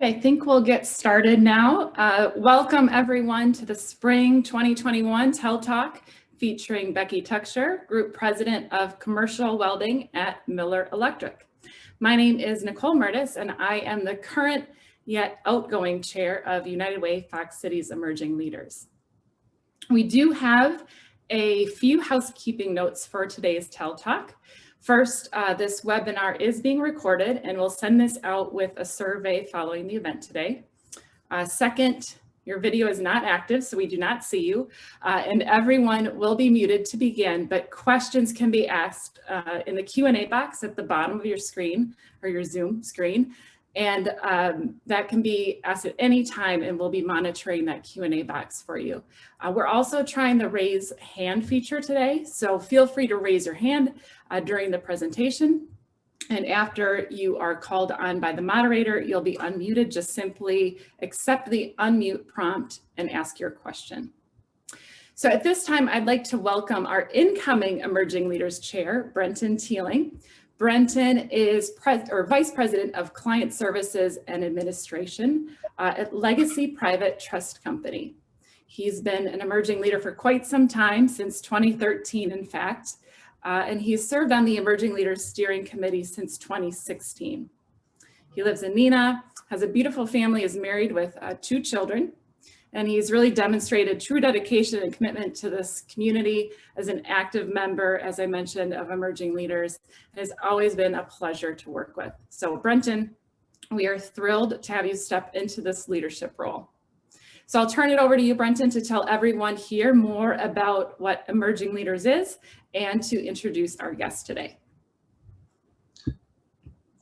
I think we'll get started now. Welcome everyone to the Spring 2021 TELTalk featuring Becky Tuchscherer, Group President of Commercial Welding at Miller Electric. My name is Nicole Mertis and I am the current yet outgoing chair of United Way Fox Cities Emerging Leaders. We do have a few housekeeping notes for today's TELTalk. First, this webinar is being recorded and we'll send this out with a survey following the event today. Second, your video is not active, so we do not see you, and everyone will be muted to begin, but questions can be asked in the Q&A box at the bottom of your screen or your Zoom screen. And that can be asked at any time and we'll be monitoring that Q&A box for you. We're also trying the raise hand feature today, so feel free to raise your hand during the presentation. And after you are called on by the moderator, you'll be unmuted. Just simply accept the unmute prompt and ask your question. So at this time, I'd like to welcome our incoming Emerging Leaders Chair, Brenton Teeling. Brenton is Vice President of Client Services and Administration at Legacy Private Trust Company. He's been an emerging leader for quite some time, since 2013 in fact, and he's served on the Emerging Leaders Steering Committee since 2016. He lives in Neenah, has a beautiful family, is married with 2 children, and he's really demonstrated true dedication and commitment to this community as an active member, as I mentioned, of Emerging Leaders. It has always been a pleasure to work with. So Brenton, we are thrilled to have you step into this leadership role. So I'll turn it over to you, Brenton, to tell everyone here more about what Emerging Leaders is and to introduce our guest today.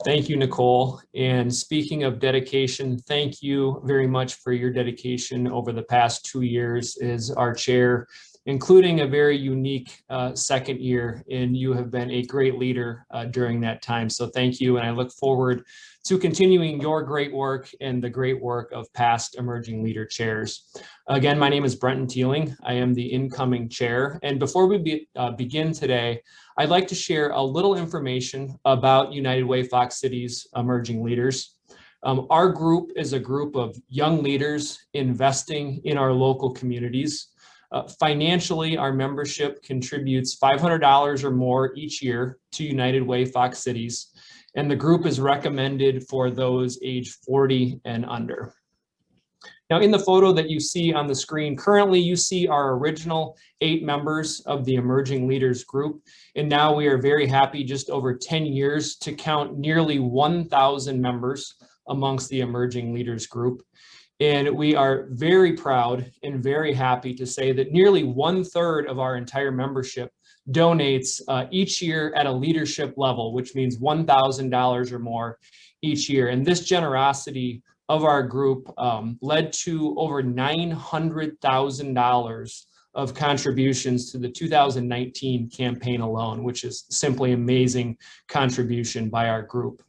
Thank you, Nicole. And speaking of dedication, thank you very much for your dedication over the past 2 years as our chair, including a very unique second year. And you have been a great leader during that time. So thank you. And I look forward to continuing your great work and the great work of past Emerging Leader chairs. Again, my name is Brenton Teeling. I am the incoming chair. And before we begin today, I'd like to share a little information about United Way Fox Cities Emerging Leaders. Our group is a group of young leaders investing in our local communities. Financially, our membership contributes $500 or more each year to United Way Fox Cities, and the group is recommended for those age 40 and under. Now, in the photo that you see on the screen, currently you see our original 8 members of the Emerging Leaders group, and now we are very happy, just over 10 years, to count nearly 1,000 members amongst the Emerging Leaders group. And we are very proud and very happy to say that nearly 1/3 of our entire membership donates each year at a leadership level, which means $1,000 or more each year. And this generosity of our group led to over $900,000 of contributions to the 2019 campaign alone, which is simply amazing contribution by our group.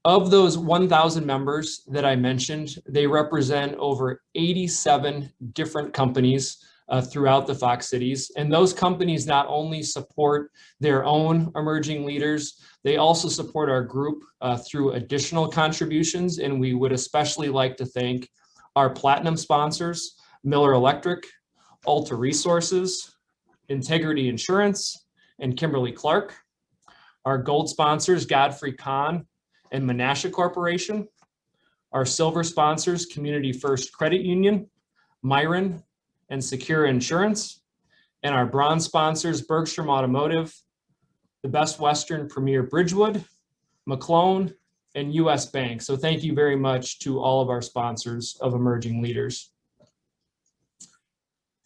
Of those 1,000 members that I mentioned, they represent over 87 different companies throughout the Fox Cities. And those companies not only support their own emerging leaders, they also support our group through additional contributions. And we would especially like to thank our platinum sponsors, Miller Electric, Alta Resources, Integrity Insurance, and Kimberly Clark. Our gold sponsors, Godfrey Kahn and Menasha Corporation. Our silver sponsors, Community First Credit Union, Myron, and Secure Insurance. And our bronze sponsors, Bergstrom Automotive, the Best Western Premier Bridgewood, McClone, and US Bank. So thank you very much to all of our sponsors of Emerging Leaders.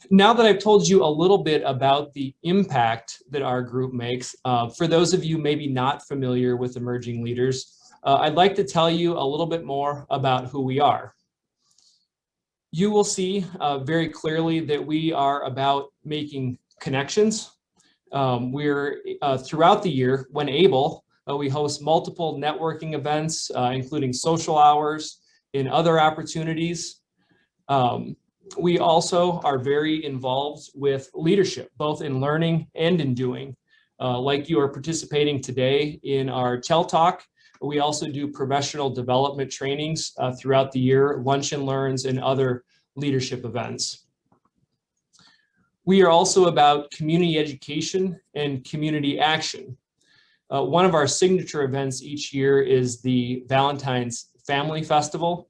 Now that I've told you a little bit about the impact that our group makes, for those of you maybe not familiar with Emerging Leaders, I'd like to tell you a little bit more about who we are. You will see very clearly that we are about making connections. We're throughout the year, when able, we host multiple networking events, including social hours and other opportunities. We also are very involved with leadership, both in learning and in doing. Like you are participating today in our TELTalk, We also do professional development trainings throughout the year, lunch and learns, and other leadership events. We are also about community education and community action. One of our signature events each year is the Valentine's Family Festival.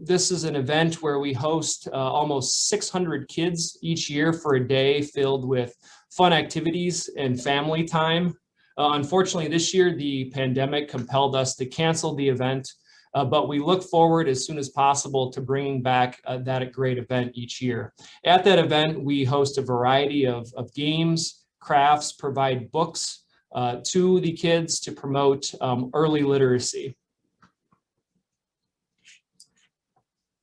This is an event where we host almost 600 kids each year for a day filled with fun activities and family time. Unfortunately, this year, the pandemic compelled us to cancel the event, but we look forward as soon as possible to bringing back that great event each year. At that event, we host a variety of games, crafts, provide books to the kids to promote early literacy.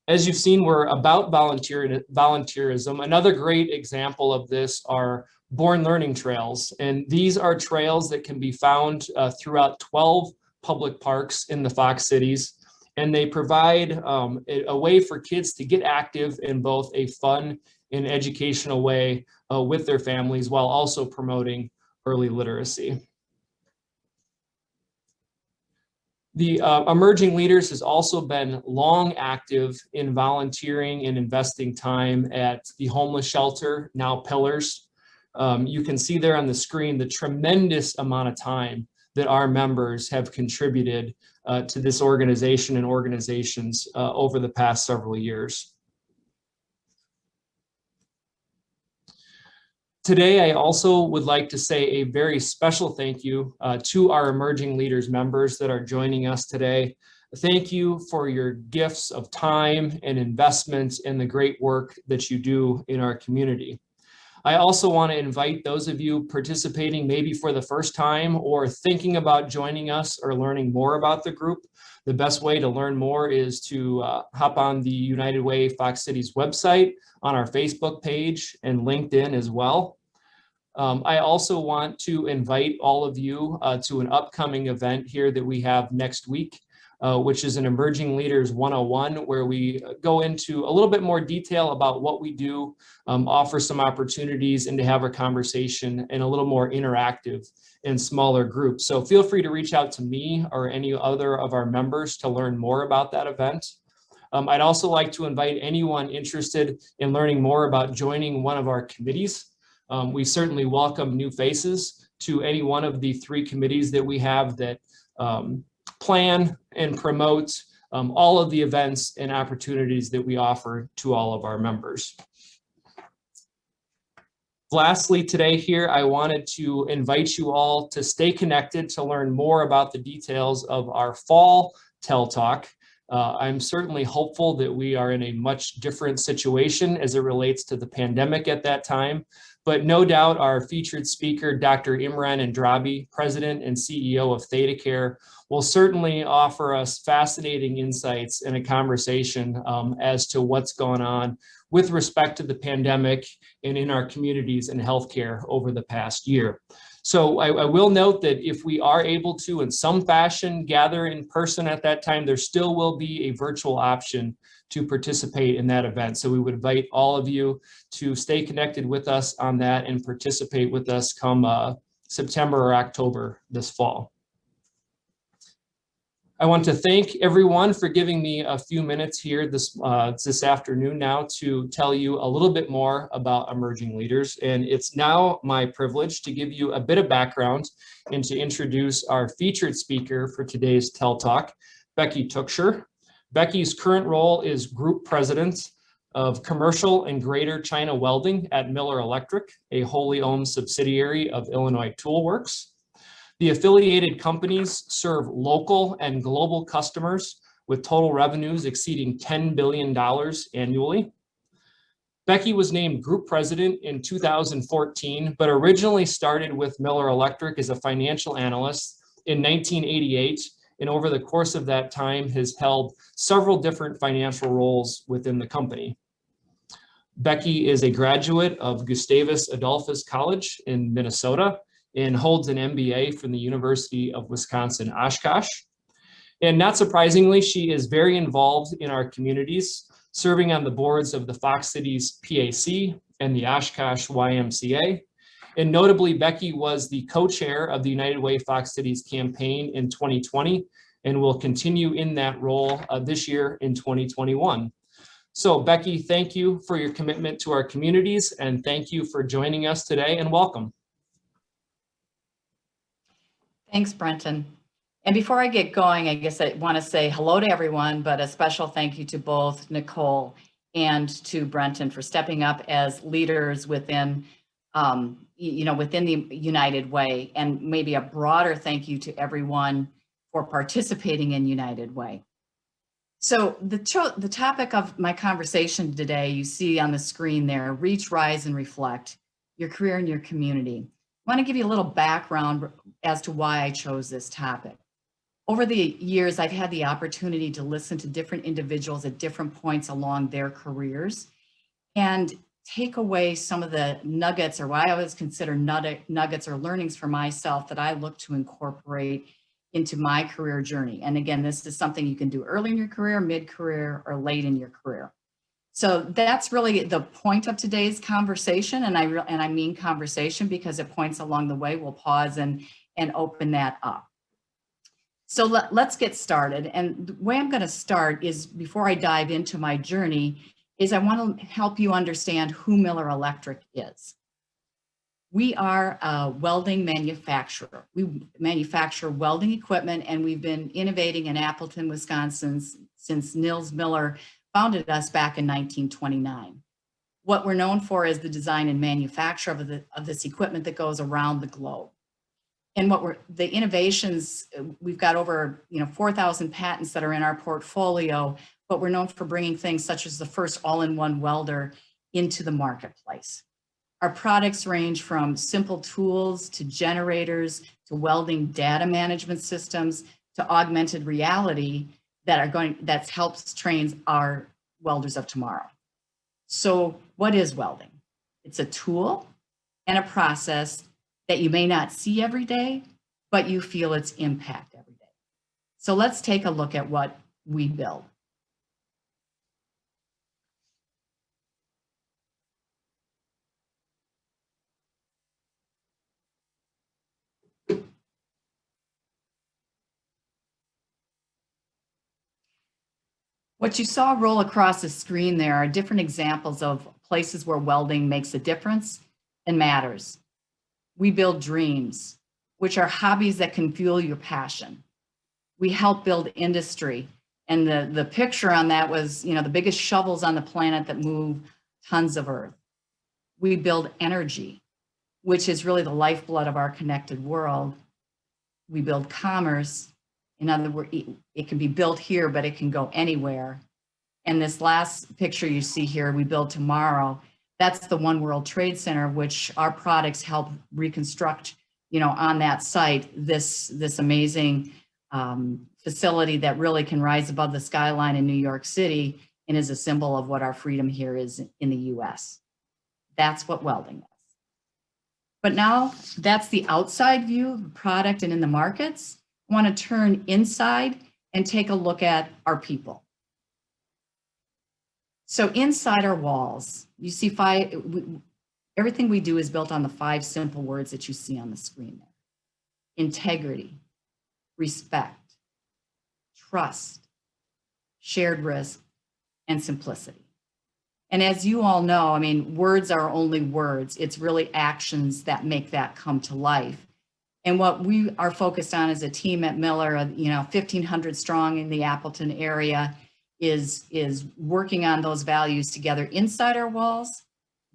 As you've seen, we're about volunteerism. Another great example of this are Born Learning Trails, and these are trails that can be found throughout 12 public parks in the Fox Cities, and they provide a way for kids to get active in both a fun and educational way with their families while also promoting early literacy. The Emerging Leaders has also been long active in volunteering and investing time at the homeless shelter, now Pillars. You can see there on the screen the tremendous amount of time that our members have contributed to this organization and organizations over the past several years. Today, I also would like to say a very special thank you to our Emerging Leaders members that are joining us today. Thank you for your gifts of time and investment in the great work that you do in our community. I also want to invite those of you participating maybe for the first time or thinking about joining us or learning more about the group. The best way to learn more is to hop on the United Way Fox Cities website, on our Facebook page, and LinkedIn as well. I also want to invite all of you to an upcoming event here that we have next week, which is an Emerging Leaders 101, where we go into a little bit more detail about what we do, offer some opportunities, and to have a conversation and a little more interactive in smaller groups. So feel free to reach out to me or any other of our members to learn more about that event. I'd also like to invite anyone interested in learning more about joining one of our committees. We certainly welcome new faces to any one of the 3 committees that we have that plan and promote all of the events and opportunities that we offer to all of our members. Lastly, today here, I wanted to invite you all to stay connected to learn more about the details of our fall TELTalk. I'm certainly hopeful that we are in a much different situation as it relates to the pandemic at that time. But no doubt our featured speaker, Dr. Imran Andrabi, President and CEO of ThedaCare, will certainly offer us fascinating insights and a conversation as to what's going on with respect to the pandemic and in our communities and healthcare over the past year. So I will note that if we are able to, in some fashion, gather in person at that time, there still will be a virtual option to participate in that event. So we would invite all of you to stay connected with us on that and participate with us come September or October this fall. I want to thank everyone for giving me a few minutes here this afternoon now to tell you a little bit more about Emerging Leaders. And it's now my privilege to give you a bit of background and to introduce our featured speaker for today's TELTalk, Becky Tuchscherer. Becky's current role is Group President of Commercial and Greater China Welding at Miller Electric, a wholly owned subsidiary of Illinois Tool Works. The affiliated companies serve local and global customers with total revenues exceeding $10 billion annually. Becky was named Group President in 2014, but originally started with Miller Electric as a financial analyst in 1988, and over the course of that time has held several different financial roles within the company. Becky is a graduate of Gustavus Adolphus College in Minnesota and holds an MBA from the University of Wisconsin-Oshkosh. And not surprisingly, she is very involved in our communities, serving on the boards of the Fox Cities PAC and the Oshkosh YMCA. And notably, Becky was the co-chair of the United Way Fox Cities campaign in 2020 and will continue in that role this year in 2021. So Becky, thank you for your commitment to our communities, and thank you for joining us today, and welcome. Thanks, Brenton. And before I get going, I guess I want to say hello to everyone, but a special thank you to both Nicole and to Brenton for stepping up as leaders within, within the United Way, and maybe a broader thank you to everyone for participating in United Way. So the topic of my conversation today, you see on the screen there, reach, rise, and reflect, your career and your community. I want to give you a little background as to why I chose this topic. Over the years, I've had the opportunity to listen to different individuals at different points along their careers and take away some of the nuggets, or what I always consider nuggets or learnings for myself that I look to incorporate into my career journey. And again, this is something you can do early in your career, mid-career, or late in your career. So that's really the point of today's conversation, and I mean conversation because at points along the way we'll pause and open that up. So let's get started. And the way I'm going to start is, before I dive into my journey, is I want to help you understand who Miller Electric is. We are a welding manufacturer. We manufacture welding equipment, and we've been innovating in Appleton, Wisconsin since Nils Miller founded us back in 1929. What we're known for is the design and manufacture of this equipment that goes around the globe. And the innovations, we've got over 4,000 patents that are in our portfolio, but we're known for bringing things such as the first all-in-one welder into the marketplace. Our products range from simple tools to generators to welding data management systems to augmented reality that helps train our welders of tomorrow. So what is welding? It's a tool and a process that you may not see every day, but you feel its impact every day. So let's take a look at what we build. What you saw roll across the screen there are different examples of places where welding makes a difference and matters. We build dreams, which are hobbies that can fuel your passion. We help build industry. And the picture on that was, the biggest shovels on the planet that move tons of earth. We build energy, which is really the lifeblood of our connected world. We build commerce. In other words, it can be built here, but it can go anywhere. And this last picture you see here, we build tomorrow. That's the One World Trade Center, which our products help reconstruct, on that site, this amazing facility that really can rise above the skyline in New York City and is a symbol of what our freedom here is in the US. That's what welding is. But now that's the outside view of the product and in the markets. I want to turn inside and take a look at our people. So inside our walls, you see everything we do is built on the 5 simple words that you see on the screen there. Integrity, respect, trust, shared risk, and simplicity. And as you all know, words are only words. It's really actions that make that come to life. And what we are focused on as a team at Miller, 1,500 strong in the Appleton area, is working on those values together inside our walls,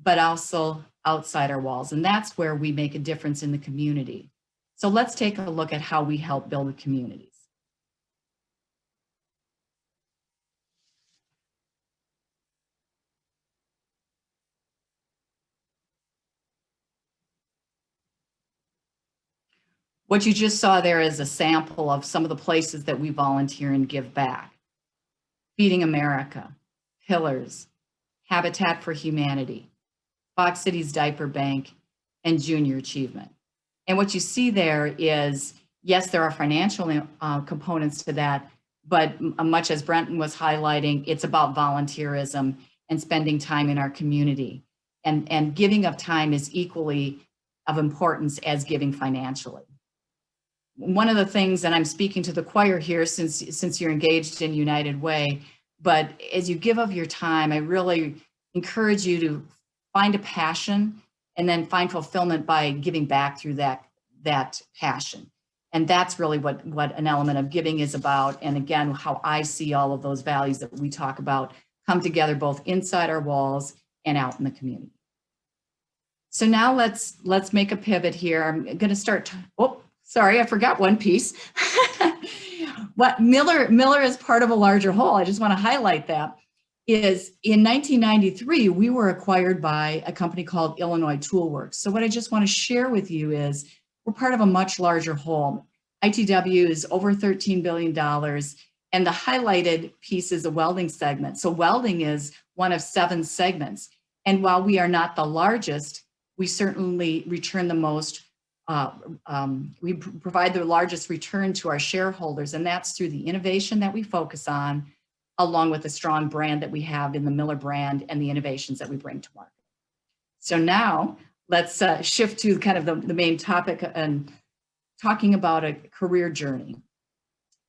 but also outside our walls. And that's where we make a difference in the community. So let's take a look at how we help build the communities. What you just saw there is a sample of some of the places that we volunteer and give back. Feeding America, Pillars, Habitat for Humanity, Fox Cities Diaper Bank, and Junior Achievement. And what you see there is, yes, there are financial components to that, but much as Brenton was highlighting, it's about volunteerism and spending time in our community. And giving of time is equally of importance as giving financially. One of the things, and I'm speaking to the choir here since you're engaged in United Way, but as you give of your time, I really encourage you to find a passion and then find fulfillment by giving back through that passion. And that's really what an element of giving is about. And again, how I see all of those values that we talk about come together both inside our walls and out in the community. So now let's make a pivot here. I'm going to start. Oh, sorry, I forgot one piece. What Miller is part of a larger whole. I just want to highlight that. Is in 1993, we were acquired by a company called Illinois Toolworks. So what I just want to share with you is we're part of a much larger whole. ITW is over $13 billion, and the highlighted piece is a welding segment. So welding is one of 7 segments. And while we are not the largest, we certainly return the most, we provide the largest return to our shareholders, and that's through the innovation that we focus on, along with the strong brand that we have in the Miller brand and the innovations that we bring to market. So now let's shift to kind of the main topic and talking about a career journey.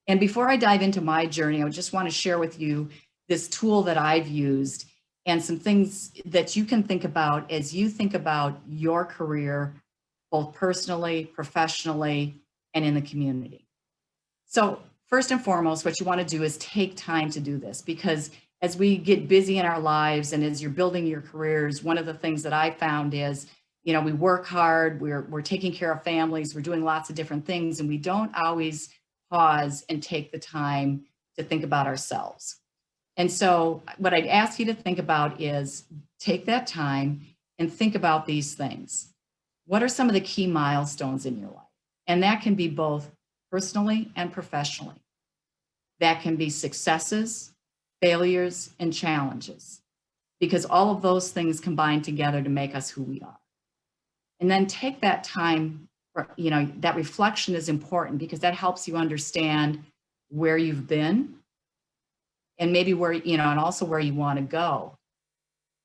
And before I dive into my journey, I just want to share with you this tool that I've used and some things that you can think about as you think about your career, both personally, professionally, and in the community. So first and foremost, what you want to do is take time to do this, because as we get busy in our lives and as you're building your careers, one of the things that I found is, you know, we work hard, we're taking care of families, we're doing lots of different things, and we don't always pause and take the time to think about ourselves. And so what I'd ask you to think about is take that time and think about these things. What are some of the key milestones in your life? And that can be both personally and professionally. That can be successes, failures, and challenges, because all of those things combine together to make us who we are. And then take that time, you know, that reflection is important because that helps you understand where you've been and maybe where, you know, and also where you want to go.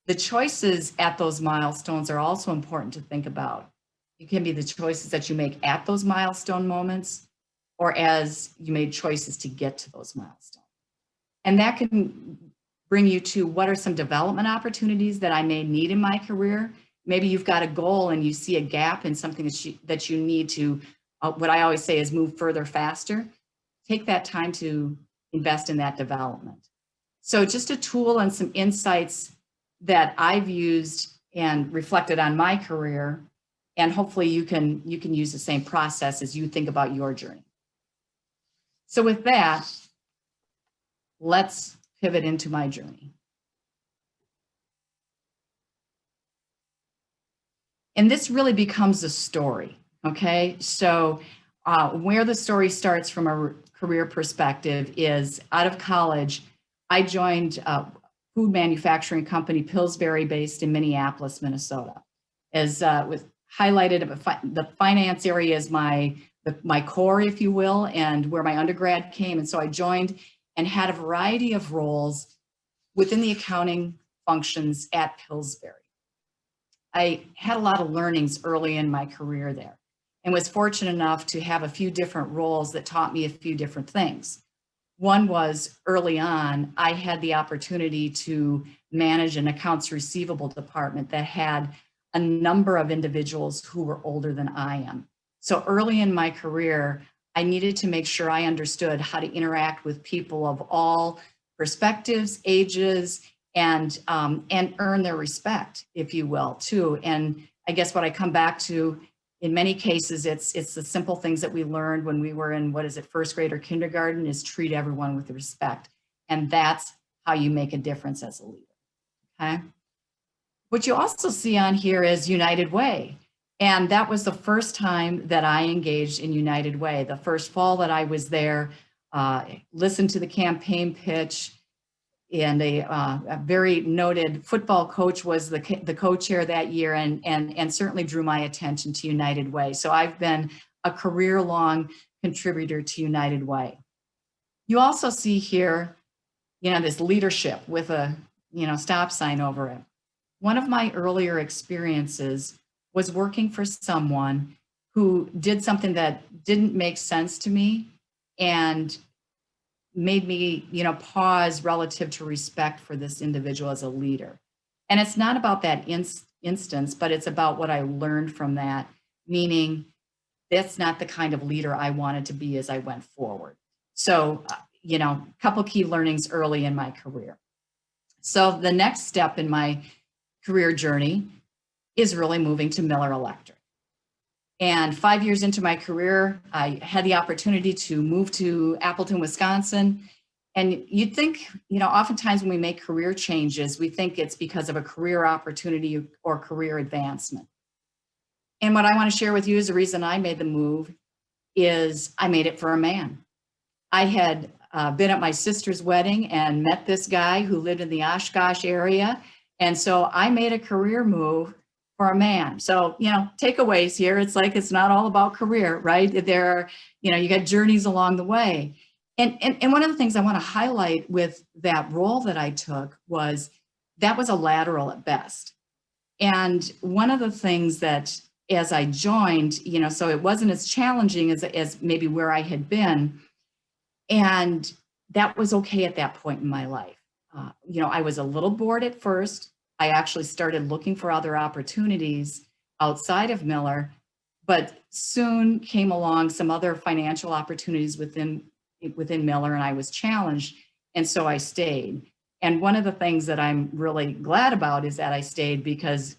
The choices at those milestones are also important to think about. It can be the choices that you make at those milestone moments or as you made choices to get to those milestones. And that can bring you to what are some development opportunities that I may need in my career. Maybe you've got a goal and you see a gap in something that you need to, what I always say is move further, faster. Take that time to invest in that development. So just a tool and some insights that I've used and reflected on my career, and hopefully you can use the same process as you think about your journey. So with that, let's pivot into my journey. And this really becomes a story, okay? So where the story starts from a career perspective is out of college, I joined a food manufacturing company, Pillsbury, based in Minneapolis, Minnesota. As with highlighted, the finance area is my core, if you will, and where my undergrad came. And so I joined and had a variety of roles within the accounting functions at Pillsbury. I had a lot of learnings early in my career there and was fortunate enough to have a few different roles that taught me a few different things. One was early on, I had the opportunity to manage an accounts receivable department that had a number of individuals who were older than I am. So early in my career, I needed to make sure I understood how to interact with people of all perspectives, ages, and earn their respect, if you will, too. And I guess what I come back to, in many cases, it's the simple things that we learned when we were in, first grade or kindergarten, is treat everyone with respect. And that's how you make a difference as a leader, okay? What you also see on here is United Way. And that was the first time that I engaged in United Way. The first fall that I was there, listened to the campaign pitch, and a very noted football coach was the co-chair that year, and certainly drew my attention to United Way. So I've been a career-long contributor to United Way. You also see here, this leadership with a, stop sign over it. One of my earlier experiences was working for someone who did something that didn't make sense to me and made me, pause relative to respect for this individual as a leader. And it's not about that instance, but it's about what I learned from that, meaning that's not the kind of leader I wanted to be as I went forward. So, a couple key learnings early in my career. So the next step in my career journey is really moving to Miller Electric. And 5 years into my career, I had the opportunity to move to Appleton, Wisconsin. And you'd think, oftentimes when we make career changes, we think it's because of a career opportunity or career advancement. And what I want to share with you is the reason I made the move is I made it for a man. I had been at my sister's wedding and met this guy who lived in the Oshkosh area. And so I made a career move for a man. So, takeaways here, it's not all about career, right? There are, you got journeys along the way. And one of the things I want to highlight with that role that I took was that was a lateral at best. And one of the things that as I joined, so it wasn't as challenging as maybe where I had been. And that was okay at that point in my life. I was a little bored at first. I actually started looking for other opportunities outside of Miller, but soon came along some other financial opportunities within Miller, and I was challenged. And so I stayed. And one of the things that I'm really glad about is that I stayed because,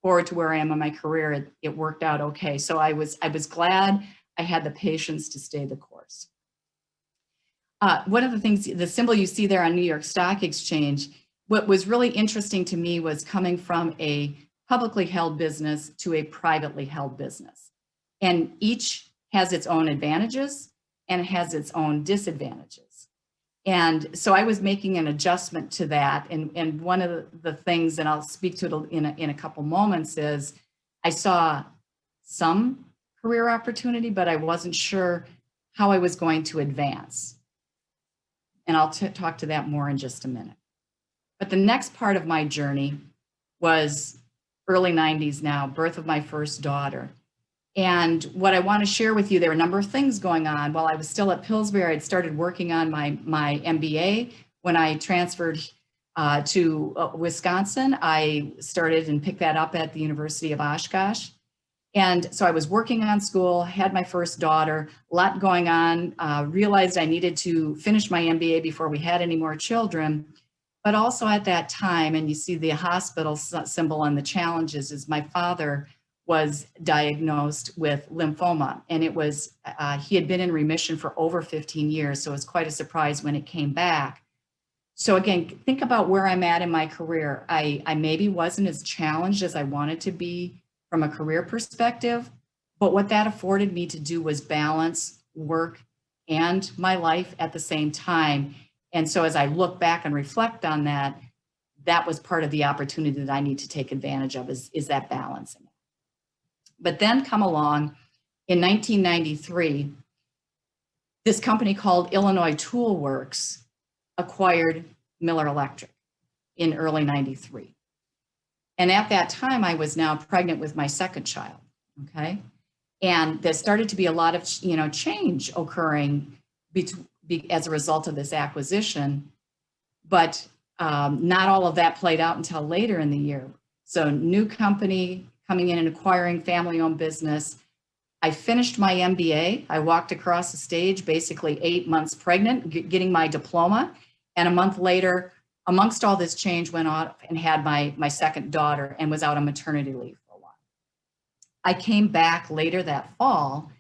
forward to where I am in my career, it worked out okay. So I was glad I had the patience to stay the course. One of the things, the symbol you see there on New York Stock Exchange, what was really interesting to me was coming from a publicly held business to a privately held business. And each has its own advantages and has its own disadvantages. And so I was making an adjustment to that. And one of the things, and I'll speak to it in a couple moments, is I saw some career opportunity, but I wasn't sure how I was going to advance. And I'll talk to that more in just a minute. But the next part of my journey was early 90s now, birth of my first daughter. And what I want to share with you, there were a number of things going on. While I was still at Pillsbury, I'd started working on my MBA. When I transferred to Wisconsin, I started and picked that up at the University of Oshkosh. And so I was working on school, had my first daughter, a lot going on, realized I needed to finish my MBA before we had any more children. But also at that time, and you see the hospital symbol on the challenges, is my father was diagnosed with lymphoma. And it was, he had been in remission for over 15 years. So it was quite a surprise when it came back. So again, think about where I'm at in my career. I maybe wasn't as challenged as I wanted to be from a career perspective, but what that afforded me to do was balance work and my life at the same time. And so as I look back and reflect on that, that was part of the opportunity that I need to take advantage of is that balancing. But then come along in 1993, this company called Illinois Tool Works acquired Miller Electric in early 93. And at that time, I was now pregnant with my second child, okay? And there started to be a lot of, change occurring as a result of this acquisition, but not all of that played out until later in the year. So new company coming in and acquiring family-owned business. I finished my MBA. I walked across the stage, basically 8 months pregnant, getting my diploma. And a month later, amongst all this change, went off and had my second daughter and was out on maternity leave for a while. I came back later that fall.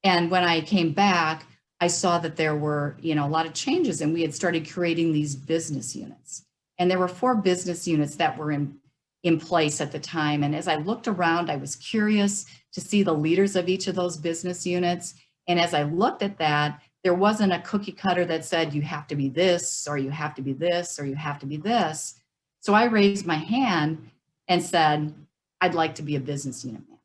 And when I came back, I saw that there were, a lot of changes, and we had started creating these business units. And there were 4 business units that were in place at the time. And as I looked around, I was curious to see the leaders of each of those business units. And as I looked at that, there wasn't a cookie cutter that said, you have to be this, or you have to be this, or you have to be this. So I raised my hand and said, I'd like to be a business unit manager.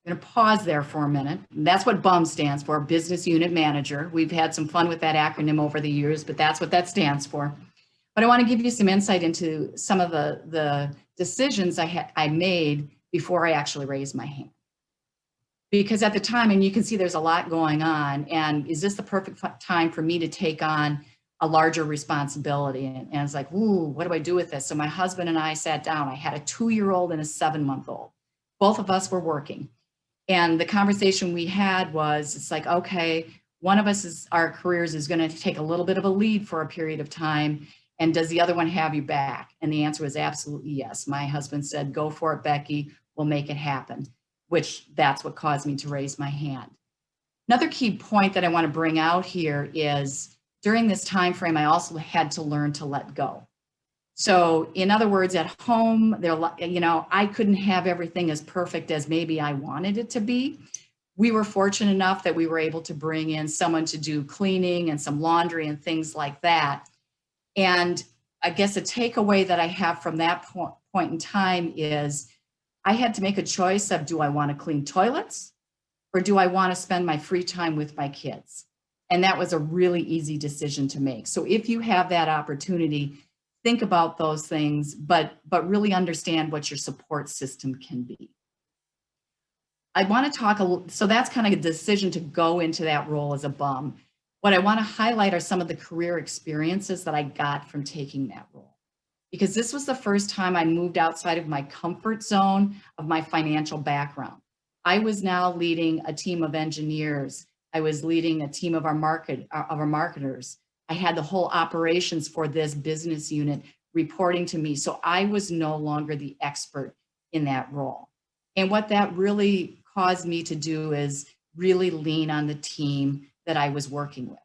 I'm going to pause there for a minute. That's what BUM stands for, Business Unit Manager. We've had some fun with that acronym over the years, but that's what that stands for. But I want to give you some insight into some of the decisions I made before I actually raised my hand. Because at the time, and you can see there's a lot going on, and is this the perfect time for me to take on a larger responsibility? And it's like, ooh, what do I do with this? So my husband and I sat down. I had a 2-year-old and a 7-month-old. Both of us were working. And the conversation we had was, it's like, okay, one of us our careers is going to take a little bit of a lead for a period of time. And does the other one have you back? And the answer was absolutely yes. My husband said, go for it, Becky, we'll make it happen, which that's what caused me to raise my hand. Another key point that I want to bring out here is during this time frame, I also had to learn to let go. So in other words, at home, I couldn't have everything as perfect as maybe I wanted it to be. We were fortunate enough that we were able to bring in someone to do cleaning and some laundry and things like that. And I guess a takeaway that I have from that point in time is I had to make a choice of, do I want to clean toilets or do I want to spend my free time with my kids? And that was a really easy decision to make. So if you have that opportunity, think about those things, but really understand what your support system can be. I want to talk, so that's kind of a decision to go into that role as a bum. What I want to highlight are some of the career experiences that I got from taking that role. Because this was the first time I moved outside of my comfort zone of my financial background. I was now leading a team of engineers. I was leading a team of our marketers. I had the whole operations for this business unit reporting to me. So I was no longer the expert in that role. And what that really caused me to do is really lean on the team that I was working with.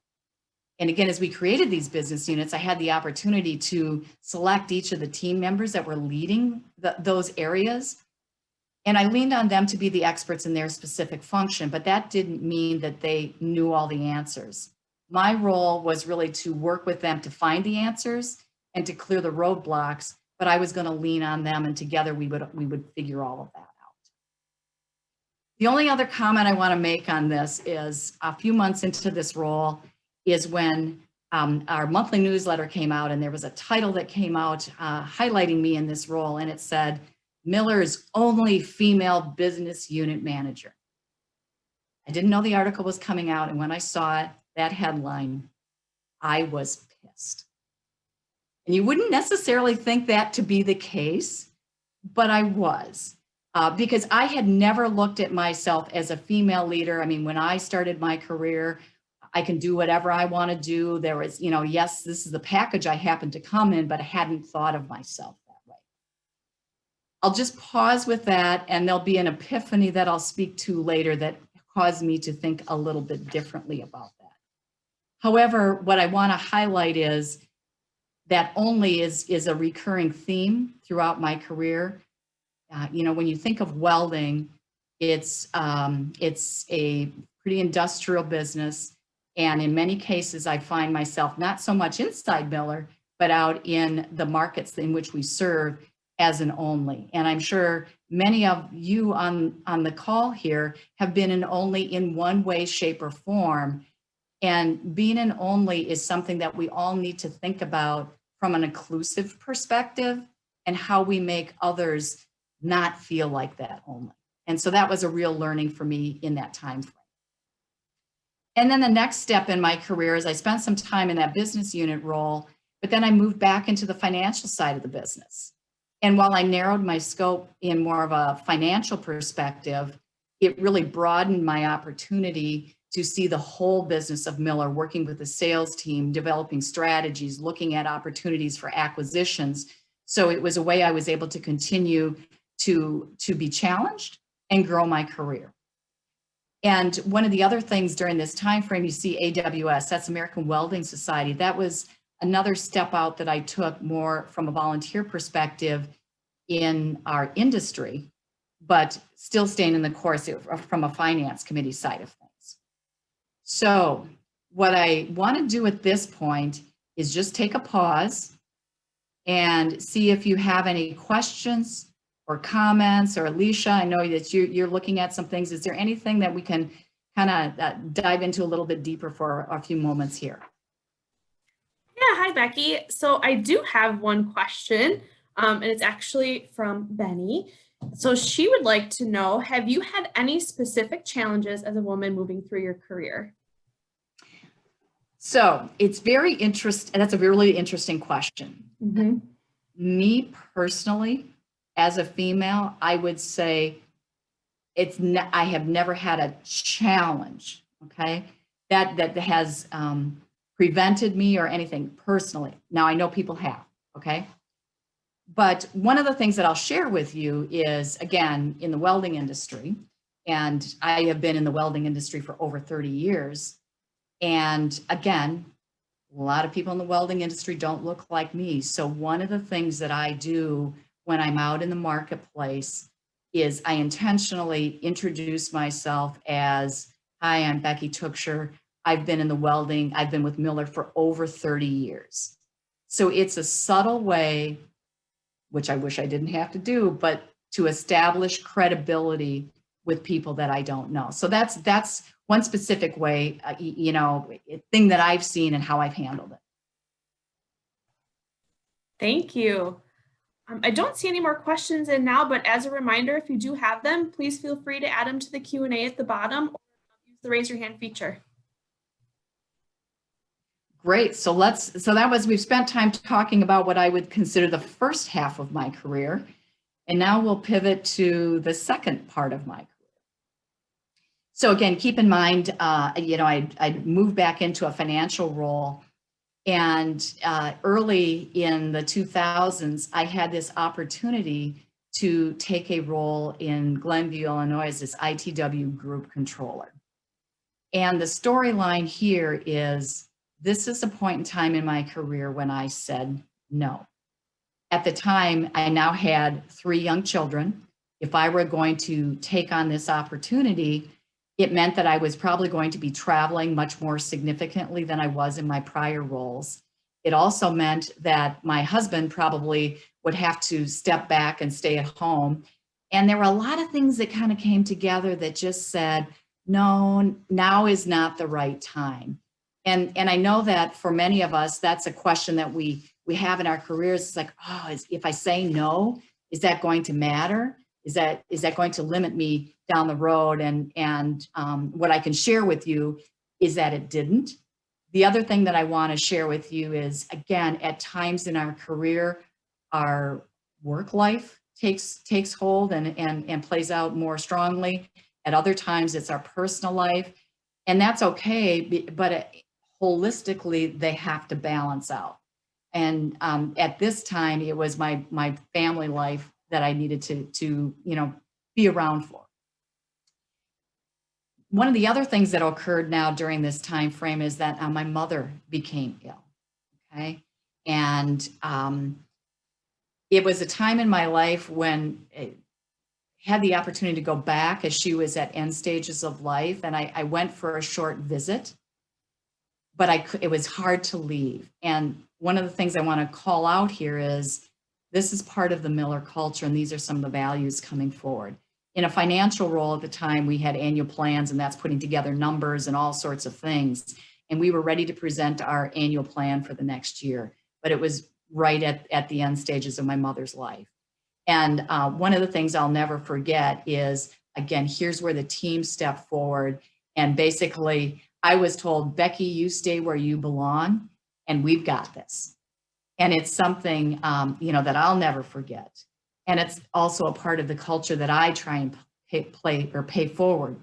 And again, as we created these business units, I had the opportunity to select each of the team members that were leading those areas. And I leaned on them to be the experts in their specific function, but that didn't mean that they knew all the answers. My role was really to work with them to find the answers and to clear the roadblocks, but I was going to lean on them, and together we would figure all of that out. The only other comment I want to make on this is a few months into this role is when our monthly newsletter came out, and there was a title that came out highlighting me in this role, and it said, Miller's only female business unit manager. I didn't know the article was coming out, and when I saw it, that headline, I was pissed. And you wouldn't necessarily think that to be the case, but I was. Because I had never looked at myself as a female leader. I mean, when I started my career, I can do whatever I want to do. There was, yes, this is the package I happened to come in, but I hadn't thought of myself that way. I'll just pause with that, and there'll be an epiphany that I'll speak to later that caused me to think a little bit differently about that. However, what I want to highlight is that only is a recurring theme throughout my career. When you think of welding, it's a pretty industrial business. And in many cases, I find myself not so much inside Miller, but out in the markets in which we serve as an only. And I'm sure many of you on the call here have been an only in one way, shape, or form. And being an only is something that we all need to think about from an inclusive perspective and how we make others not feel like that only. And so that was a real learning for me in that time frame. And then the next step in my career is I spent some time in that business unit role, but then I moved back into the financial side of the business. And while I narrowed my scope in more of a financial perspective, it really broadened my opportunity to see the whole business of Miller, working with the sales team, developing strategies, looking at opportunities for acquisitions. So it was a way I was able to continue to be challenged and grow my career. And one of the other things during this time frame, you see AWS, that's American Welding Society. That was another step out that I took more from a volunteer perspective in our industry, but still staying in the course from a finance committee side of things. So what I want to do at this point is just take a pause and see if you have any questions or comments. Or Alicia, I know that you're looking at some things. Is there anything that we can kind of dive into a little bit deeper for a few moments here? Yeah, hi, Becky. So I do have one question, and it's actually from Benny. So she would like to know, have you had any specific challenges as a woman moving through your career? So it's very interesting. That's a really interesting question. Mm-hmm. Me personally, as a female, I would say I have never had a challenge, okay, that has prevented me or anything personally. Now I know people have, okay? But one of the things that I'll share with you is, again, in the welding industry, and I have been in the welding industry for over 30 years. And again, a lot of people in the welding industry don't look like me. So one of the things that I do when I'm out in the marketplace is I intentionally introduce myself as, hi, I'm Becky Tuchscherer. I've been in the welding, I've been with Miller for over 30 years. So it's a subtle way, which I wish I didn't have to do, but to establish credibility with people that I don't know. So that's one specific way, thing that I've seen and how I've handled it. Thank you. I don't see any more questions in now, but as a reminder, if you do have them, please feel free to add them to the Q&A at the bottom or use the raise your hand feature. Great. So we've spent time talking about what I would consider the first half of my career. And now we'll pivot to the second part of my career. So again, keep in mind, I moved back into a financial role. And early in the 2000s, I had this opportunity to take a role in Glenview, Illinois as this ITW group controller. And the storyline here is, this is a point in time in my career when I said no. At the time, I now had 3 young children. If I were going to take on this opportunity, it meant that I was probably going to be traveling much more significantly than I was in my prior roles. It also meant that my husband probably would have to step back and stay at home. And there were a lot of things that kind of came together that just said, no, now is not the right time. And I know that for many of us, that's a question that we have in our careers. It's like, if I say no, is that going to matter? Is that going to limit me down the road? And what I can share with you is that it didn't. The other thing that I want to share with you is, again, at times in our career, our work life takes hold and plays out more strongly. At other times, it's our personal life. And that's okay, but holistically, they have to balance out. And at this time, it was my family life that I needed to be around for. One of the other things that occurred now during this time frame is that my mother became ill. Okay, and it was a time in my life when I had the opportunity to go back as she was at end stages of life, and I went for a short visit. But it was hard to leave. And one of the things I want to call out here is, this is part of the Miller culture, and these are some of the values coming forward. In a financial role at the time, we had annual plans, and that's putting together numbers and all sorts of things. And we were ready to present our annual plan for the next year, but it was right at the end stages of my mother's life. And one of the things I'll never forget is, again, here's where the team stepped forward. And basically, I was told, Becky, you stay where you belong, and we've got this. And it's something, that I'll never forget. And it's also a part of the culture that I try and pay forward.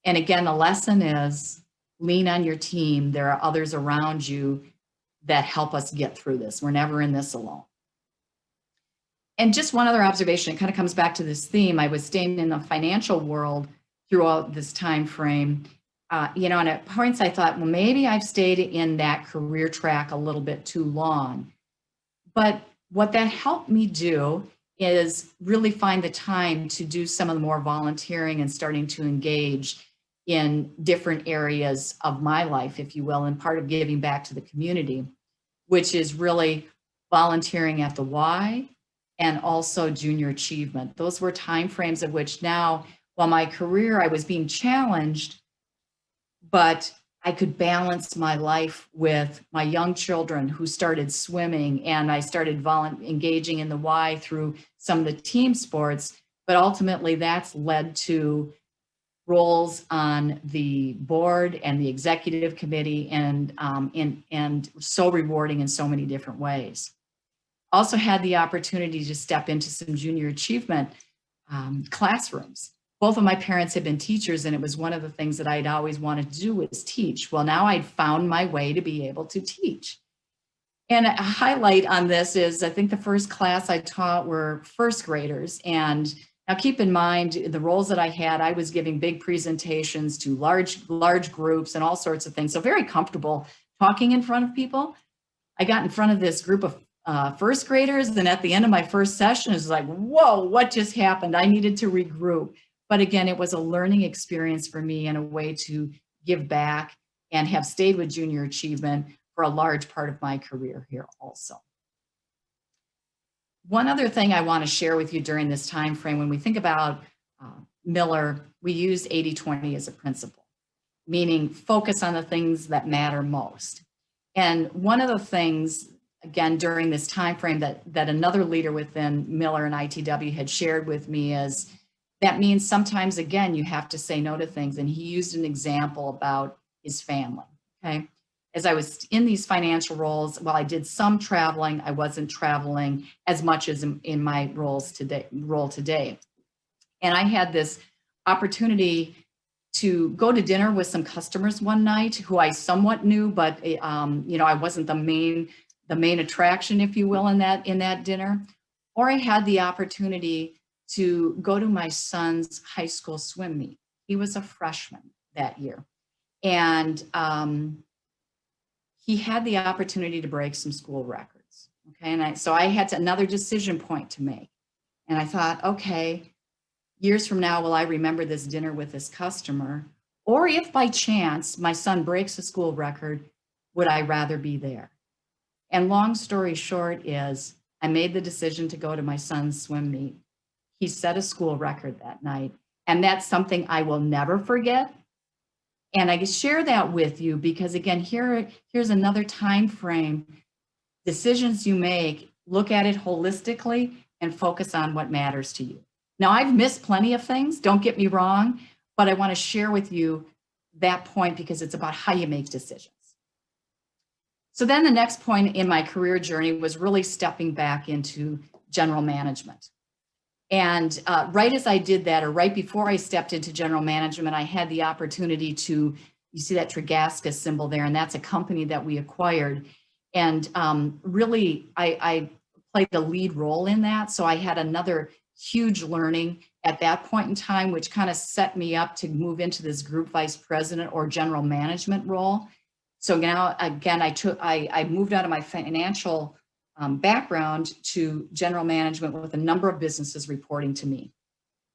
And again, the lesson is, lean on your team. There are others around you that help us get through this. We're never in this alone. And just one other observation, it kind of comes back to this theme. I was staying in the financial world throughout this time frame. And at points I thought, well, maybe I've stayed in that career track a little bit too long. But what that helped me do is really find the time to do some of the more volunteering and starting to engage in different areas of my life, if you will, and part of giving back to the community, which is really volunteering at the Y and also junior achievement. Those were timeframes of which now, while my career, I was being challenged, but I could balance my life with my young children who started swimming, and I started engaging in the Y through some of the team sports, but ultimately that's led to roles on the board and the executive committee, and so rewarding in so many different ways. Also had the opportunity to step into some junior achievement classrooms. Both of my parents had been teachers, and it was one of the things that I'd always wanted to do was teach. Well, now I'd found my way to be able to teach. And a highlight on this is, I think the first class I taught were first graders. And now keep in mind the roles that I had, I was giving big presentations to large groups and all sorts of things. So very comfortable talking in front of people. I got in front of this group of first graders, and at the end of my first session, it was like, whoa, what just happened? I needed to regroup. But again, it was a learning experience for me and a way to give back, and have stayed with junior achievement for a large part of my career here also. One other thing I want to share with you during this time frame, when we think about Miller, we use 80-20 as a principle, meaning focus on the things that matter most. And one of the things, again, during this time frame that another leader within Miller and ITW had shared with me is, that means sometimes, again, you have to say no to things. And he used an example about his family, okay? As I was in these financial roles, while I did some traveling, I wasn't traveling as much as in my role today. And I had this opportunity to go to dinner with some customers one night who I somewhat knew, but I wasn't the main attraction, if you will, in that dinner. Or I had the opportunity to go to my son's high school swim meet. He was a freshman that year. And he had the opportunity to break some school records. Okay, and so I had another decision point to make. And I thought, okay, years from now, will I remember this dinner with this customer? Or if by chance my son breaks a school record, would I rather be there? And long story short is, I made the decision to go to my son's swim meet. He set a school record that night, and that's something I will never forget. And I share that with you because, again, here's another time frame. Decisions you make, look at it holistically and focus on what matters to you. Now, I've missed plenty of things, don't get me wrong, but I want to share with you that point because it's about how you make decisions. So then the next point in my career journey was really stepping back into general management. And right as I did that, or right before I stepped into general management, I had the opportunity to, you see that Trigasca symbol there, and that's a company that we acquired. And really, I played a lead role in that. So I had another huge learning at that point in time, which kind of set me up to move into this group vice president or general management role. So now, again, I moved out of my financial background to general management with a number of businesses reporting to me.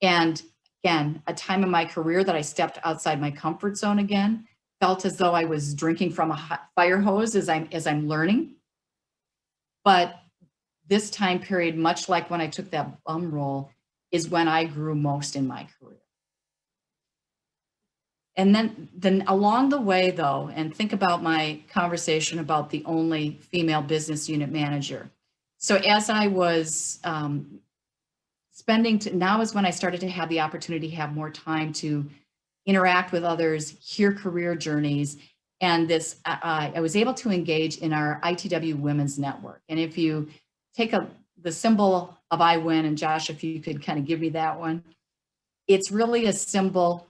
And again, a time in my career that I stepped outside my comfort zone again, felt as though I was drinking from a fire hose as I'm learning. But this time period, much like when I took that bum role, is when I grew most in my career. And then along the way, though, and think about my conversation about the only female business unit manager. So as I was now is when I started to have the opportunity to have more time to interact with others, hear career journeys, and I was able to engage in our ITW Women's Network. And if you take the symbol of I win, and Josh, if you could kind of give me that one, it's really a symbol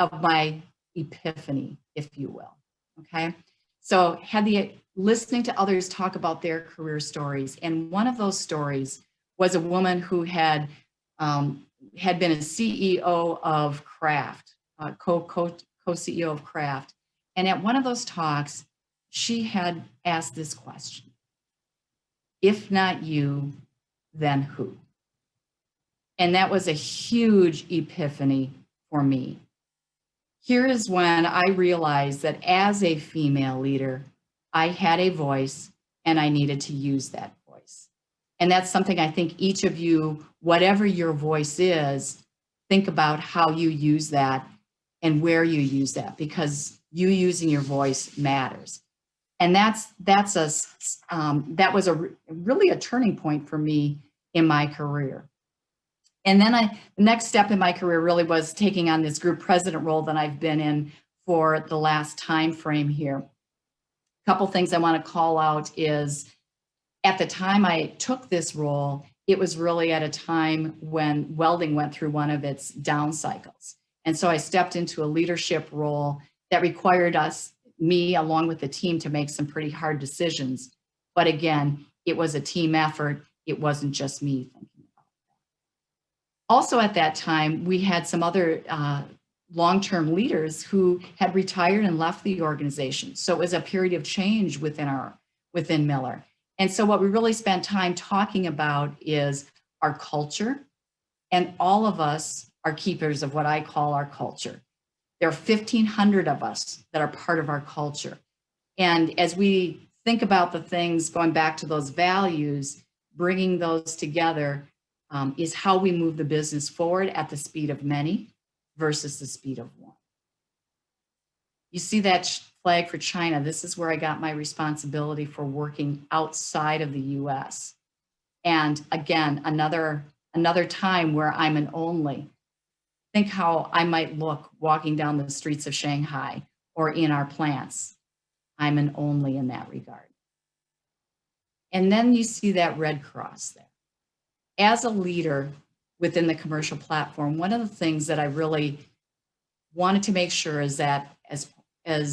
of my epiphany, if you will, okay? So listening to others talk about their career stories, and one of those stories was a woman who had been a CEO of Kraft, co-CEO of Kraft, and at one of those talks, she had asked this question: if not you, then who? And that was a huge epiphany for me. Here is when I realized that as a female leader, I had a voice and I needed to use that voice. And that's something I think each of you, whatever your voice is, think about how you use that and where you use that, because You using your voice matters. And that was really a turning point for me in my career. And then the next step in my career really was taking on this group president role that I've been in for the last time frame here. A couple things I want to call out is, at the time I took this role, it was really at a time when welding went through one of its down cycles. And so I stepped into a leadership role that required me along with the team to make some pretty hard decisions. But again, it was a team effort. It wasn't just me thinking about that. Also at that time, we had some other long-term leaders who had retired and left the organization. So it was a period of change within Miller. And so what we really spent time talking about is our culture, and all of us are keepers of what I call our culture. There are 1,500 of us that are part of our culture. And as we think about the things, going back to those values, bringing those together is how we move the business forward at the speed of many versus the speed of one. You see that flag for China. This is where I got my responsibility for working outside of the US. And again, another time where I'm an only. Think how I might look walking down the streets of Shanghai or in our plants. I'm an only in that regard. And then you see that red cross there. As a leader within the commercial platform, one of the things that I really wanted to make sure is that as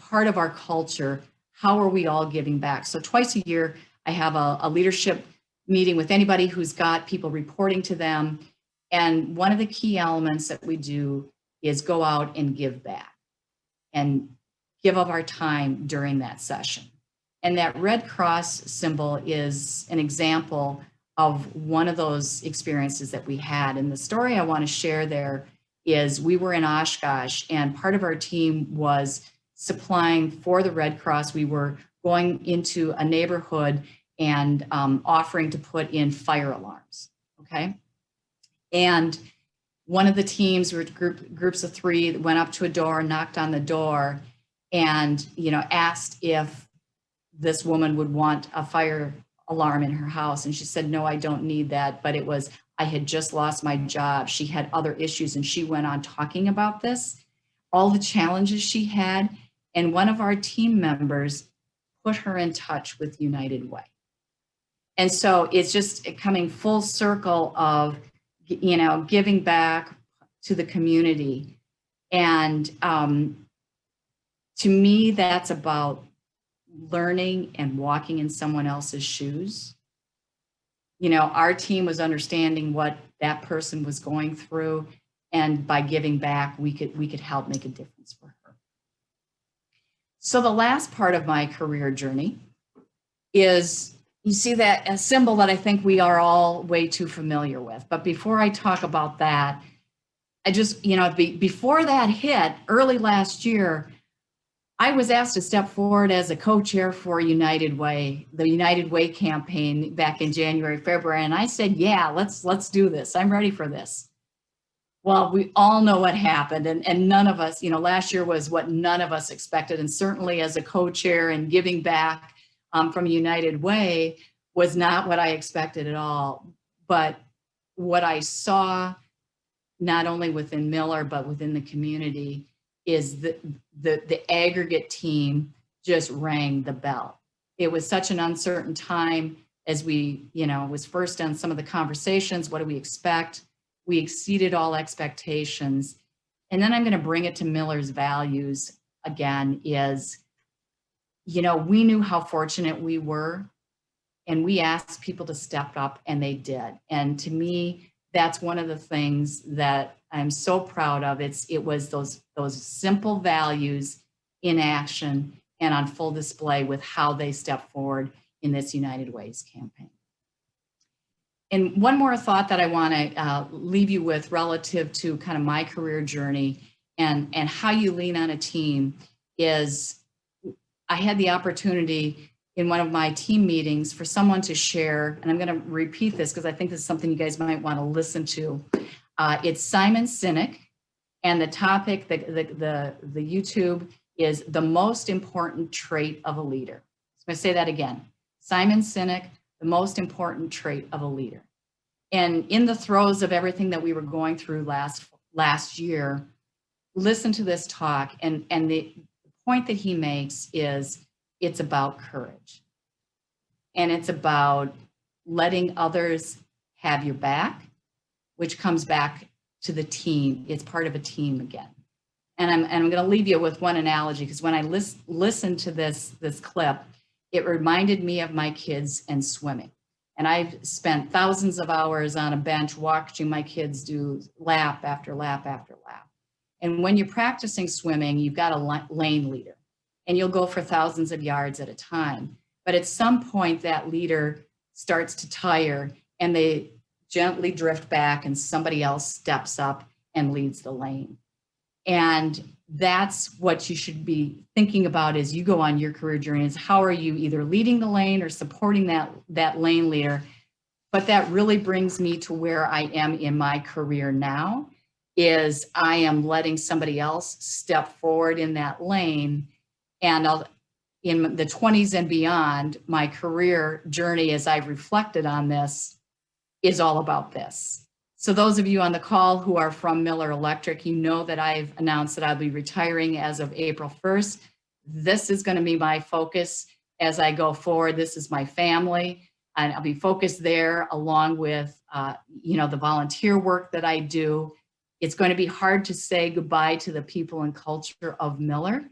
part of our culture, how are we all giving back? So twice a year, I have a leadership meeting with anybody who's got people reporting to them. And one of the key elements that we do is go out and give back and give of our time during that session. And that Red Cross symbol is an example of one of those experiences that we had. And the story I want to share there is we were in Oshkosh, and part of our team was supplying for the Red Cross. We were going into a neighborhood and offering to put in fire alarms, okay? And one of the teams, were groups of 3, went up to a door, knocked on the door, and asked if this woman would want a fire alarm in her house. And she said, no, I don't need that. But it was, I had just lost my job. She had other issues, and she went on talking about this, all the challenges she had. And one of our team members put her in touch with United Way. And so it's just coming full circle of, giving back to the community. And to me, that's about learning and walking in someone else's shoes. Our team was understanding what that person was going through, and by giving back, we could help make a difference for her. So the last part of my career journey is, you see that a symbol that I think we are all way too familiar with. But before I talk about that, I just, before that hit early last year, I was asked to step forward as a co-chair for United Way, the United Way campaign back in January, February. And I said, yeah, let's do this. I'm ready for this. Well, we all know what happened, and none of us, last year was what none of us expected. And certainly as a co-chair and giving back from United Way was not what I expected at all. But what I saw, not only within Miller, but within the community, is the aggregate team just rang the bell. It was such an uncertain time as we, was first on some of the conversations. What do we expect? We exceeded all expectations. And then I'm going to bring it to Miller's values again is, we knew how fortunate we were, and we asked people to step up, and they did. And to me, that's one of the things that I'm so proud of. It was those simple values in action and on full display with how they stepped forward in this United Ways campaign. And one more thought that I want to leave you with relative to kind of my career journey and how you lean on a team is, I had the opportunity in one of my team meetings for someone to share, and I'm going to repeat this because I think this is something you guys might want to listen to. It's Simon Sinek, And the topic, the YouTube is the most important trait of a leader. So I'm going to say that again. Simon Sinek, the most important trait of a leader. And in the throes of everything that we were going through last year, listen to this talk. And the point that he makes is it's about courage. And it's about letting others have your back, which comes back to the team. It's part of a team again. And I'm going to leave you with one analogy, because when I listened to this clip, it reminded me of my kids and swimming. And I've spent thousands of hours on a bench watching my kids do lap after lap after lap. And when you're practicing swimming, you've got a lane leader, and you'll go for thousands of yards at a time. But at some point, that leader starts to tire, and they gently drift back, and somebody else steps up and leads the lane. And that's what you should be thinking about as you go on your career journey, is how are you either leading the lane or supporting that lane leader. But that really brings me to where I am in my career now, is I am letting somebody else step forward in that lane. And in the 20s and beyond, my career journey, as I've reflected on this, is all about this. So those of you on the call who are from Miller Electric, you know that I've announced that I'll be retiring as of April 1st. This is going to be my focus as I go forward. This is my family, and I'll be focused there along with, the volunteer work that I do. It's going to be hard to say goodbye to the people and culture of Miller,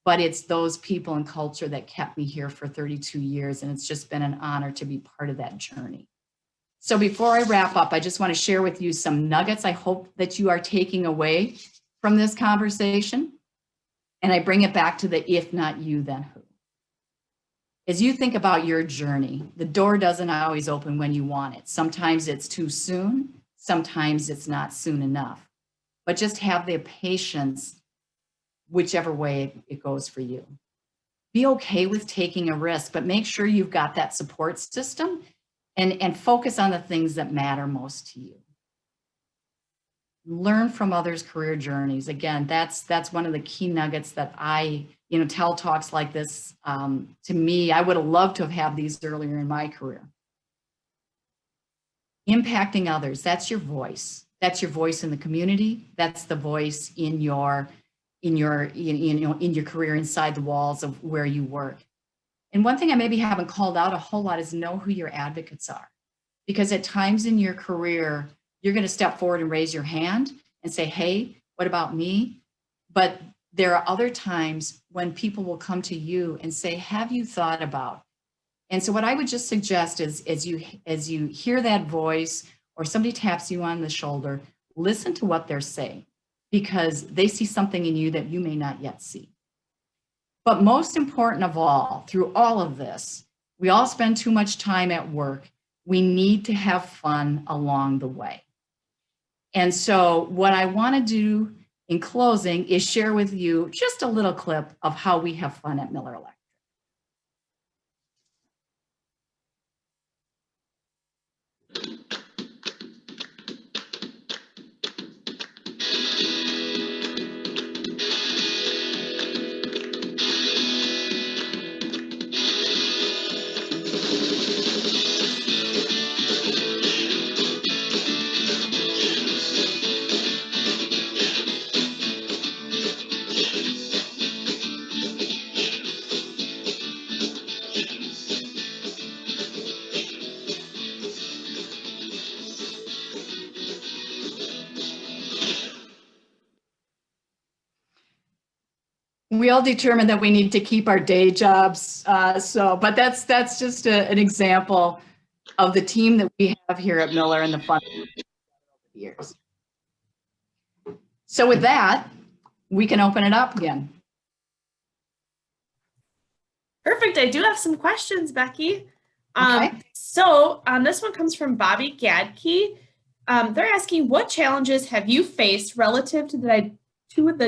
but it's those people and culture that kept me here for 32 years, and it's just been an honor to be part of that journey. So before I wrap up, I just want to share with you some nuggets I hope that you are taking away from this conversation. And I bring it back to the if not you, then who? As you think about your journey, the door doesn't always open when you want it. Sometimes it's too soon. Sometimes it's not soon enough. But just have the patience, whichever way it goes for you. Be okay with taking a risk, but make sure you've got that support system. And focus on the things that matter most to you. Learn from others' career journeys. Again, that's one of the key nuggets that TELTalks like this, to me, I would have loved to have had these earlier in my career. Impacting others, that's your voice. That's your voice in the community. That's the voice in your career inside the walls of where you work. And one thing I maybe haven't called out a whole lot is know who your advocates are. Because at times in your career, you're going to step forward and raise your hand and say, hey, what about me? But there are other times when people will come to you and say, have you thought about? And so what I would just suggest is as you hear that voice or somebody taps you on the shoulder, listen to what they're saying, because they see something in you that you may not yet see. But most important of all, through all of this, we all spend too much time at work. We need to have fun along the way. And so what I want to do in closing is share with you just a little clip of how we have fun at Miller Electric. We all determined that we need to keep our day jobs. But that's just an example of the team that we have here at Miller and the fun years. So with that, we can open it up again. Perfect. I do have some questions, Becky. Okay. So this one comes from Bobby Gadke. They're asking, what challenges have you faced relative to the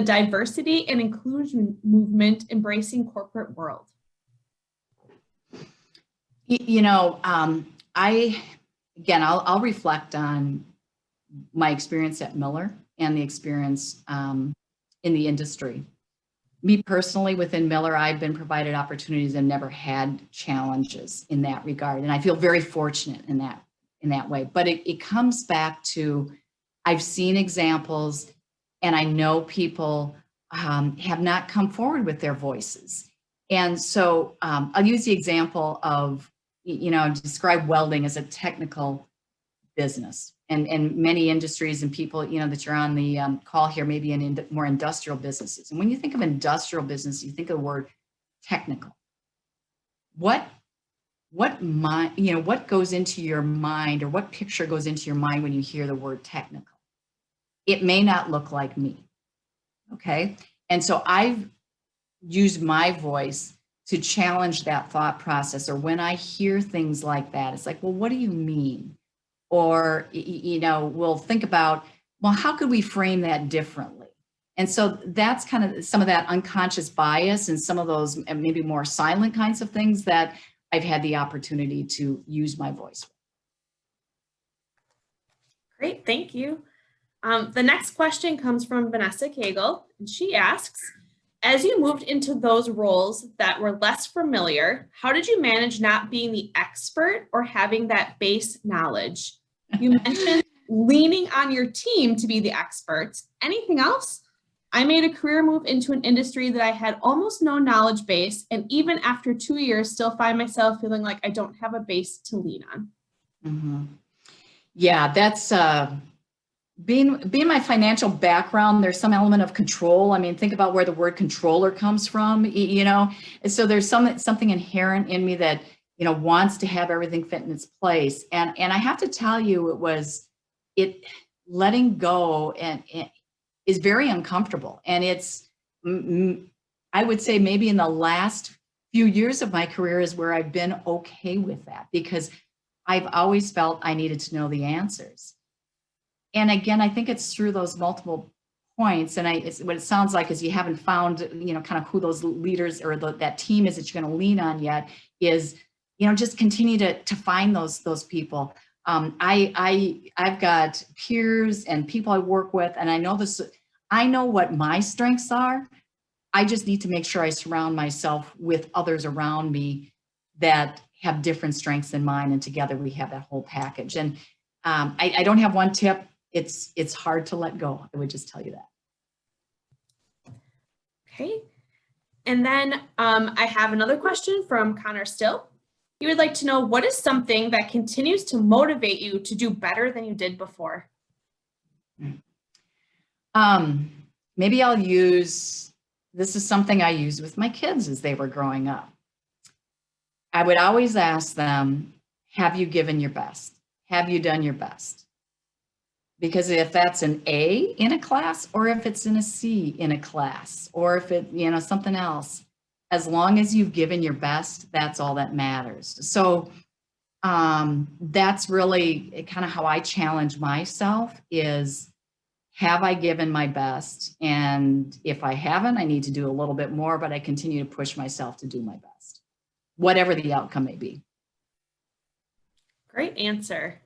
diversity and inclusion movement embracing corporate world? I'll reflect on my experience at Miller and the experience in the industry. Me personally, within Miller, I've been provided opportunities and never had challenges in that regard. And I feel very fortunate in that way. But it comes back to, I've seen examples and I know people have not come forward with their voices. And so I'll use the example of, describe welding as a technical business. And many industries and people, that you're on the call here, maybe in more industrial businesses. And when you think of industrial business, you think of the word technical. What goes into your mind, or what picture goes into your mind when you hear the word technical? It may not look like me. Okay. And so I've used my voice to challenge that thought process. Or when I hear things like that, it's like, well, what do you mean? Or, we'll think about, well, how could we frame that differently? And so that's kind of some of that unconscious bias and some of those maybe more silent kinds of things that I've had the opportunity to use my voice. Great, thank you. The next question comes from Vanessa Cagle, and she asks, as you moved into those roles that were less familiar, how did you manage not being the expert or having that base knowledge? You mentioned leaning on your team to be the experts. Anything else? I made a career move into an industry that I had almost no knowledge base, and even after 2 years, still find myself feeling like I don't have a base to lean on. Mm-hmm. Yeah, that's being my financial background, there's some element of control. I mean, think about where the word controller comes from, and so there's something inherent in me that, wants to have everything fit in its place. And I have to tell you, letting go and is very uncomfortable. And it's, I would say maybe in the last few years of my career is where I've been okay with that, because I've always felt I needed to know the answers. And again, I think it's through those multiple points. And what it sounds like is you haven't found, kind of who those leaders or that team is that you're going to lean on yet is, just continue to find those people. I've got peers and people I work with, and I know what my strengths are. I just need to make sure I surround myself with others around me that have different strengths than mine. And together we have that whole package. And I don't have one tip. It's hard to let go. I would just tell you that. Okay. And then I have another question from Connor Still. He would like to know, what is something that continues to motivate you to do better than you did before? Maybe this is something I used with my kids as they were growing up. I would always ask them, have you given your best? Have you done your best? Because if that's an A in a class, or if it's in a C in a class, or if it, something else, as long as you've given your best, that's all that matters. So that's really kind of how I challenge myself is, have I given my best? And if I haven't, I need to do a little bit more, but I continue to push myself to do my best, whatever the outcome may be. Great answer.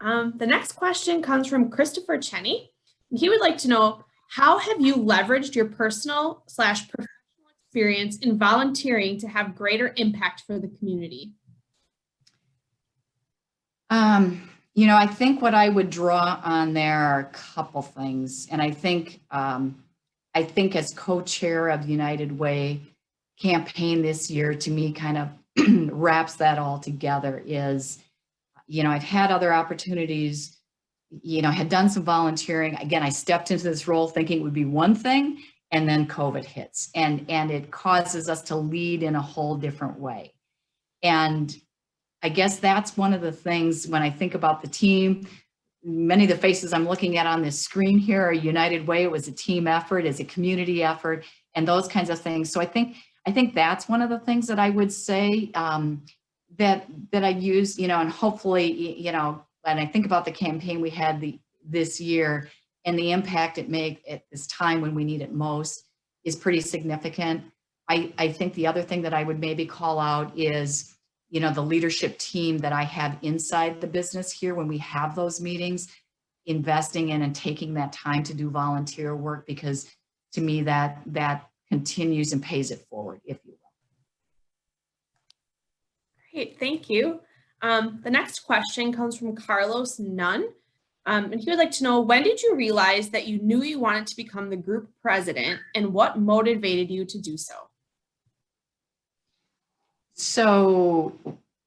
The next question comes from Christopher Cheney. He would like to know, how have you leveraged your personal/professional experience in volunteering to have greater impact for the community? I think what I would draw on there are a couple things. And I think as co-chair of the United Way campaign this year, to me, kind of wraps that all together is, I've had other opportunities, had done some volunteering. Again, I stepped into this role thinking it would be one thing, and then COVID hits, and it causes us to lead in a whole different way. And I guess that's one of the things when I think about the team. Many of the faces I'm looking at on this screen here are United Way. It was a team effort, it's a community effort, and those kinds of things. So I think that's one of the things that I would say that I use, and hopefully, when I think about the campaign we had this year and the impact it made at this time when we need it most is pretty significant. I think the other thing that I would maybe call out is, the leadership team that I have inside the business here when we have those meetings. investing in and taking that time to do volunteer work, because to me that continues and pays it forward, if you will. Great, thank you. The next question comes from Carlos Nunn. And he would like to know, when did you realize that you knew you wanted to become the group president, and what motivated you to do so? So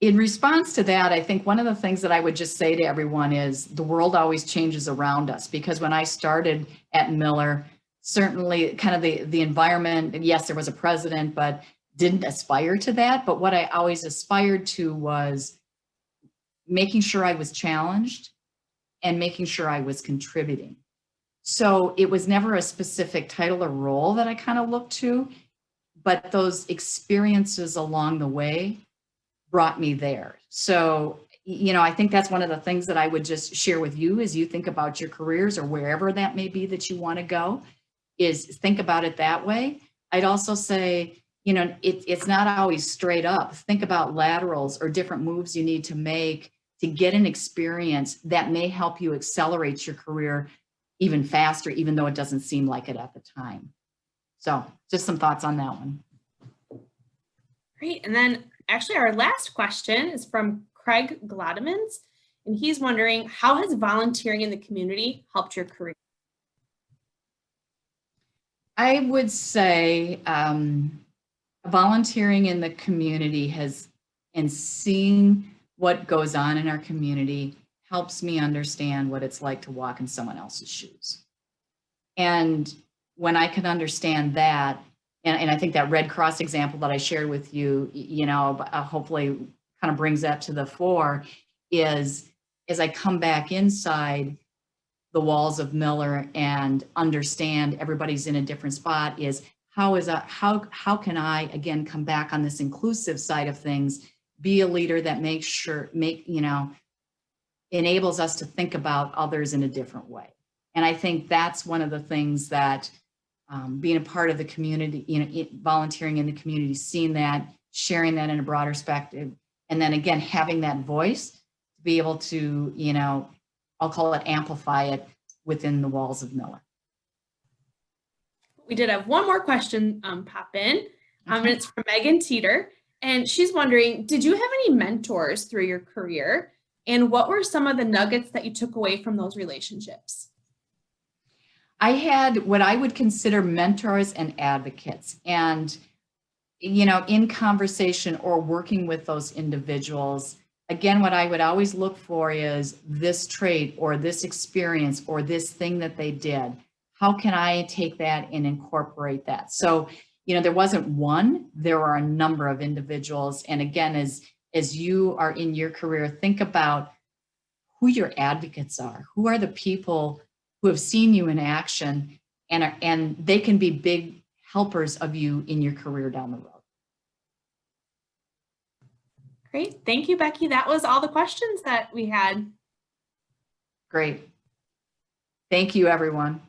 in response to that, I think one of the things that I would just say to everyone is the world always changes around us, because when I started at Miller, certainly kind of the environment, and yes, there was a president, but didn't aspire to that. But what I always aspired to was making sure I was challenged and making sure I was contributing. So it was never a specific title or role that I kind of looked to, but those experiences along the way brought me there. So, you know, I think that's one of the things that I would just share with you as you think about your careers or wherever that may be that you want to go, is think about it that way. I'd also say, you know, it's not always straight up. Think about laterals or different moves you need to make to get an experience that may help you accelerate your career even faster, even though it doesn't seem like it at the time. So just some thoughts on that one. Great. And then actually our last question is from Craig Glodemans, and he's wondering, how has volunteering in the community helped your career? I would say volunteering in the community and seeing what goes on in our community helps me understand what it's like to walk in someone else's shoes. And when I can understand that, and I think that Red Cross example that I shared with you, you know, hopefully kind of brings that to the fore, is as I come back inside the walls of Miller and understand everybody's in a different spot, is how can I, again, come back on this inclusive side of things, be a leader that enables us to think about others in a different way. And I think that's one of the things that being a part of the community, you know, volunteering in the community, seeing that, sharing that in a broader perspective, and then again, having that voice to be able to, you know, I'll call it amplify it within the walls of Miller. We did have one more question pop in, and it's from Megan Teeter. And she's wondering, did you have any mentors through your career? And what were some of the nuggets that you took away from those relationships? I had what I would consider mentors and advocates. And, you know, in conversation or working with those individuals, again, what I would always look for is this trait or this experience or this thing that they did. How can I take that and incorporate that? So, you know, there wasn't one, there are a number of individuals. And again, as you are in your career, think about who your advocates are. Who are the people who have seen you in action, and they can be big helpers of you in your career down the road. Great. Thank you, Becky. That was all the questions that we had. Great. Thank you, everyone.